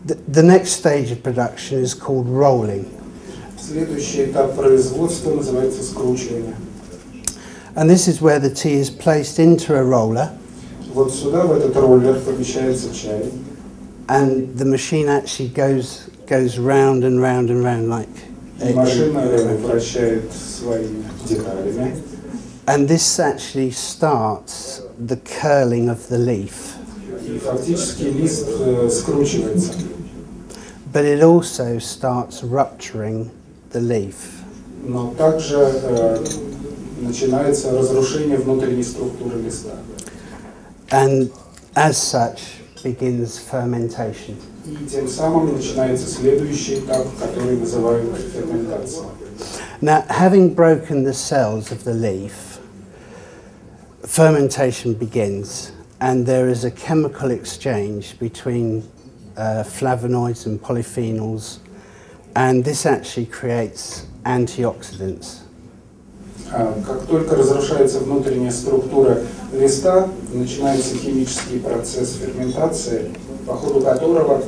The next stage of production is called rolling. Следующий этап производства называется скручивание. And this is where the tea is placed into a roller. Вот сюда, в этот роллер, помещается чай. And the machine actually goes round and round and round like. И машина вращает своими деталями. And this actually starts the curling of the leaf. И фактически лист скручивается. But it also starts rupturing the leaf. Но также начинается разрушение внутренней структуры листа. And as such begins fermentation. И тем самым начинается следующий этап, который называют ферментацией. Now, having broken the cells of the leaf, fermentation begins, and there is a chemical exchange between flavonoids and polyphenols, and this actually creates antioxidants. Как только разрушается внутренняя структура листа, начинается химический процесс ферментации, по ходу которого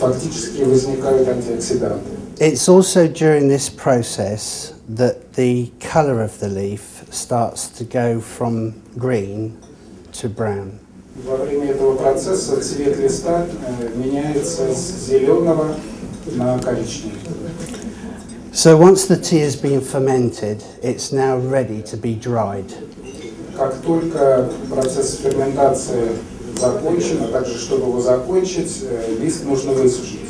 фактически возникают антиоксиданты. It's also during this process that the colour of the leaf starts to go from green to brown. Во время этого процесса цвет листа меняется с зеленого на коричневый. So once the tea has been fermented, it's now ready to be dried. Как только процесс ферментации закончен, а также чтобы его закончить, лист нужно высушить.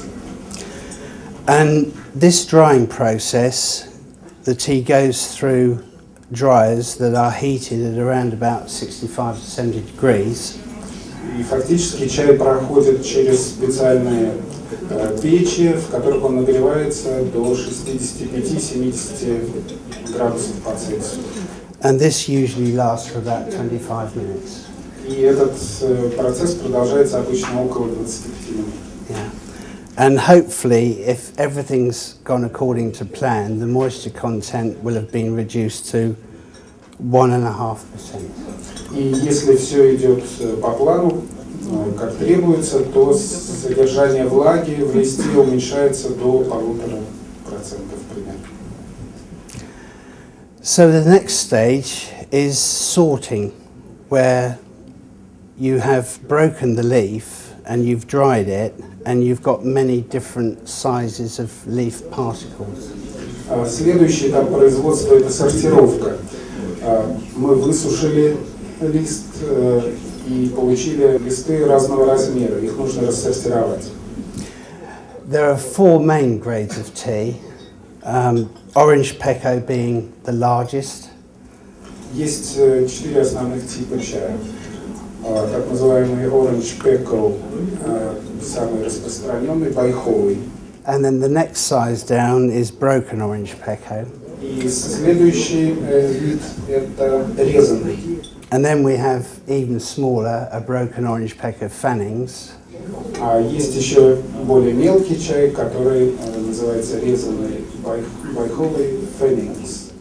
And this drying process, the tea goes through dryers that are heated at around about 65 to 70 degrees. И фактически чай проходит через специальные печи, в которых он нагревается до 65-70 градусов по Цельсию. And this usually lasts for about 25 minutes. И этот процесс продолжается обычно около 25 минут. Yeah. And hopefully, if everything's gone according to plan, the moisture content will have been reduced to 1.5%. И если все идет по плану, как требуется, то содержание влаги в листе уменьшается до 1,5% примерно. So the next stage is sorting, where you have broken the leaf and you've dried it, and you've got many different sizes of leaf particles. Следующий этап производства – это сортировка. Мы высушили лист и получили листы разного размера. Их нужно рассортировать. There are 4 main grades of tea, orange pekoe being the largest. Есть 4 основных типа чая. Так называемый orange pekoe, самый распространенный, байховый. And then the next size down is broken orange pekoe. И следующий вид – это резанный. And then we have even smaller, a broken orange pekoe fannings. А есть еще более мелкий чай, который называется резанный байховый феннингс.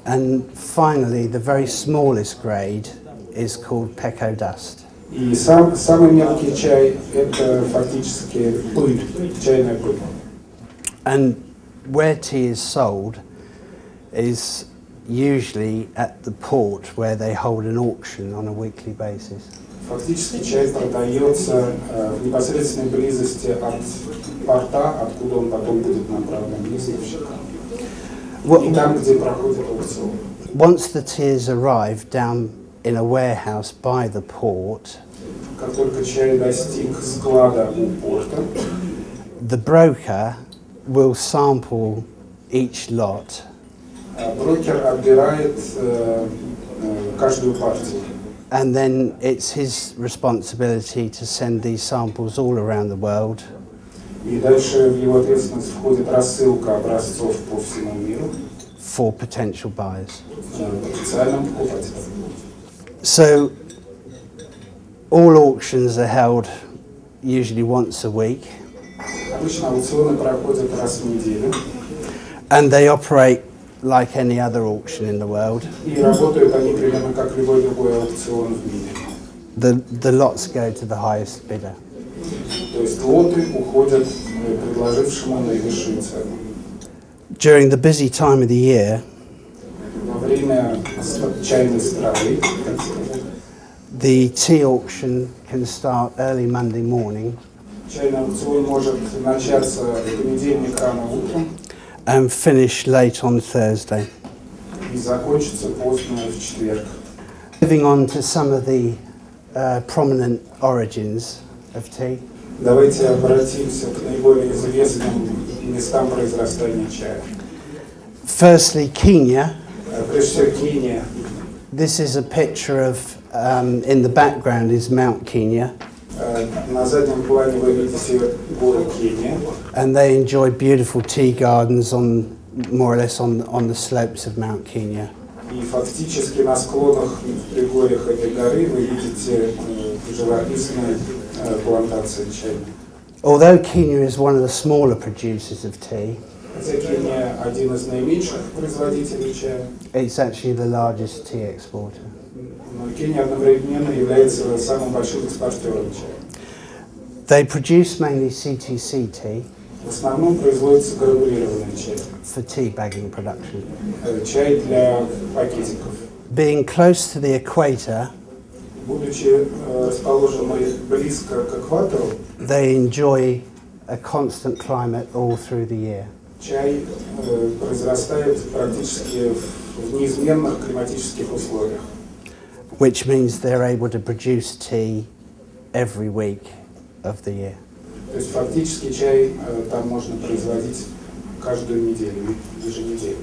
And finally, the very smallest grade is called pekoe dust. И самый мелкий чай – это фактически пыль, чайная пыль. And where tea is sold is usually at the port, where they hold an auction on a weekly basis. Фактически чай продается в непосредственной близости от порта, откуда он потом будет направлен листовщикам. И там, где проходит аукцион. Once the tea has arrived down in a warehouse by the port, как только чай достиг склада у порта, the broker will sample each lot. Брокер отбирает каждую партию. And then it's his responsibility to send these samples all around the world. И дальше в его ответственность входит рассылка образцов по всему миру. For potential buyers. Потенциальным покупателям. So all auctions are held usually once a week. Обычно аукционы проходят раз в неделю. And they operate like any other auction in the world. И работают они примерно как любой другой аукцион в мире. The lots go to the highest bidder. То То есть лоты уходят предложившему наивысшую цену. During the busy time of the year, Во время чайной стравы, так сказать, the tea auction can start early Monday morning чайный аукцион может начаться в понедельник рано утром and finish late on Thursday. и закончиться поздно в четверг. Moving on to some of the prominent origins of tea. Давайте обратимся к наиболее известным местам произрастания чая. Firstly, Kenya. Прежде всего, Кения. This is a picture of, in the background is Mount Kenya. На заднем плане вы видите город Кения. And they enjoy beautiful tea gardens on, more or less on the slopes of Mount Kenya. И фактически на склонах в предгорьях этой горы вы видите живописные плантации чая. Although Kenya is one of the smaller producers of tea, Хотя Кения один из наименьших производителей чая, it's actually the largest tea exporter. но Кения одновременно является самым большим экспортером чая. They produce mainly CTC tea В основном производится гранулированный чай, for tea bagging production. Чай для пакетиков. Being close to the equator, Будучи расположены близко к экватору, they enjoy a constant climate all through the year. чай произрастает практически в неизменных климатических условиях. Which means they're able to produce tea every week of the year. То есть фактически чай там можно производить каждую неделю, еженедельно.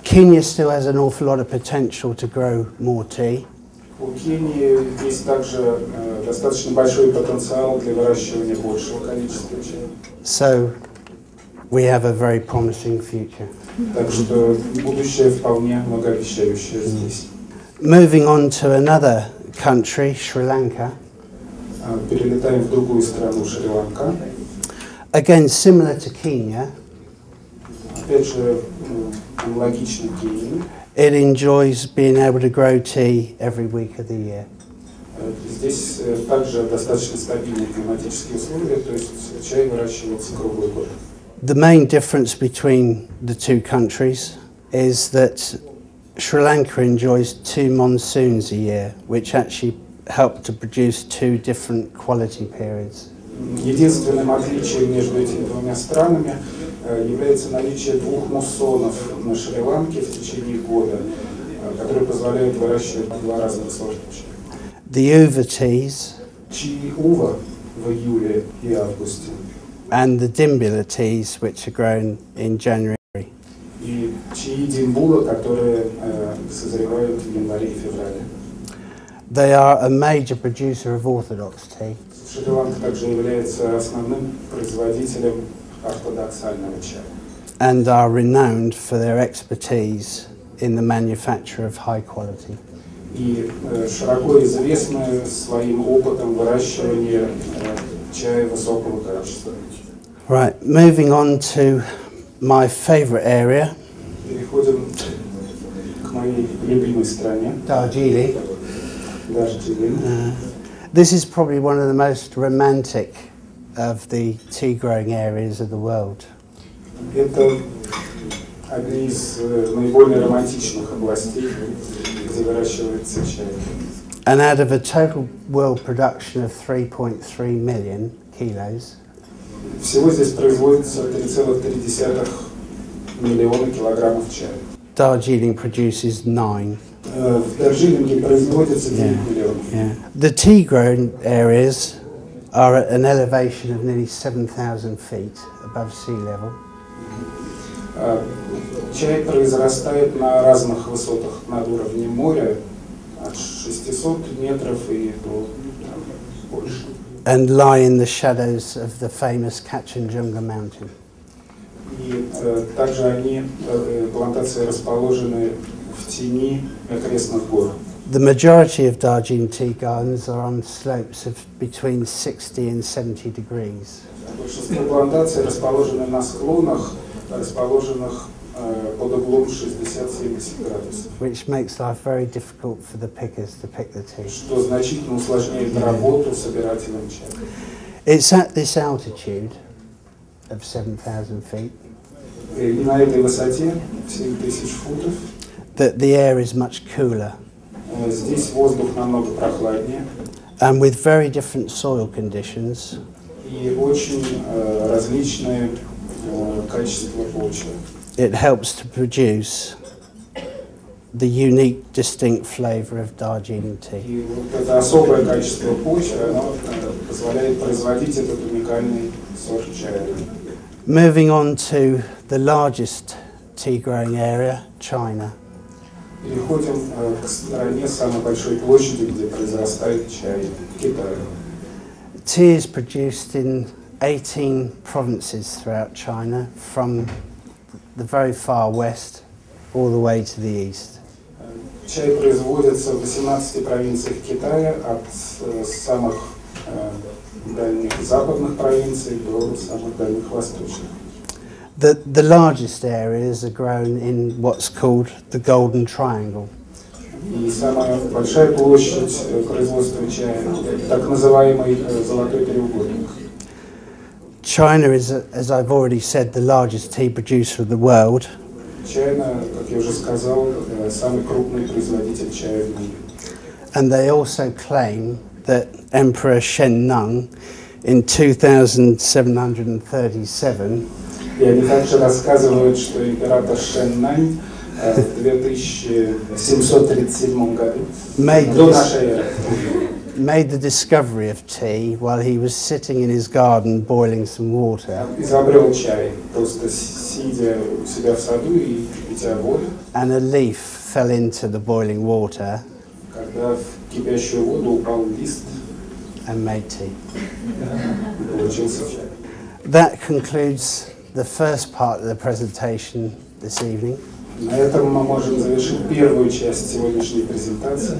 Kenya still has an awful lot of potential to grow more tea. У Кении есть также достаточно большой потенциал для выращивания большего количества чая. So we have a very promising future. Так что будущее вполне многообещающее здесь. Moving on to another country, Sri Lanka. Перелетаем в другую страну, Шри-Ланка. Again, similar to Kenya, Опять же, аналогично Кении. it enjoys being able to grow tea every week of the year. Здесь также достаточно стабильные климатические условия, то есть чай выращивается круглый год. The main difference between the two countries is that Sri Lanka enjoys 2 monsoons a year, which actually help to produce 2 different quality periods. Единственным отличием между этими двумя странами является наличие 2 муссонов на Шри-Ланке в течение года, которые позволяют выращивать 2 разных сорта чая. The uva teas Чи-ува в июле и августе, and the dimbula teas, which are grown in January. и чаи-димбула, которые созревают в январе и феврале. They are a major producer of orthodox tea, Шри-Ланка также является основным производителем ортодоксального чая and are renowned for their expertise in the manufacture of high quality. и широко известны своим опытом выращивания чая высокого качества. Right, moving on to my favourite area, Переходим к моей любимой стране, Darjeeling. Дарджилинг. This is probably one of the most romantic of the tea growing areas of the world. Это одни из наиболее романтичных областей, где выращивается чай. And out of a total world production of 3.3 million kilos, Всего здесь производится 3,3 миллиона килограммов чая. Darjeeling produces 9. В Дарджилинге производится 9 миллионов. Yeah. The tea growing areas are at an elevation of nearly 7,000 feet above sea level. Чай произрастает на разных высотах над уровнем моря, от 600 метров и до больше. And lie in the shadows of the famous Kachenjunga mountain. И также они, плантации, расположены в тени окрестных гор. The majority of Darjeeling tea gardens are on slopes of between 60 and 70 degrees. Большинство плантаций расположены на склонах, расположенных под углом 60-70 градусов, Which makes life very difficult for the pickers to pick the tea. что значительно усложняет работу собирателям чая. It's at this altitude of 7,000 feet И на этой высоте, 7000 футов, that the air is much cooler здесь воздух намного прохладнее and with very different soil conditions. и очень различные качества почвы. It helps to produce the unique, distinct flavour of Darjeeling tea. И вот это особое качество почвы, оно позволяет производить этот уникальный сорт чая. Moving on to the largest tea growing area, China. Переходим к стране с самой большой площадью, где произрастает чай, Китай. Tea is produced in 18 provinces throughout China, from the very far west all the way to the east. Чай производится в 18 провинциях Китая, от самых дальних западных провинций до самых дальних восточных. The largest areas are grown in what's called the Golden Triangle. И самая большая площадь производства чая, так называемый золотой треугольник. China is, as I've already said, the largest tea producer of the world. Чайна, как я уже сказал, самый крупный производитель чая в мире. And they also claim that Emperor Shen Nung in 2737 И они также рассказывают, что император Шэн Нань в 2737 году до нашей эры made the discovery of tea while he was sitting in his garden boiling some water. изобрел чай, просто сидя у себя в саду и питя воду. And a leaf fell into the boiling water. Когда в кипящую воду упал лист, and made tea. Получился чай. That concludes the first part of the presentation this evening. На этом мы можем завершить первую часть сегодняшней презентации.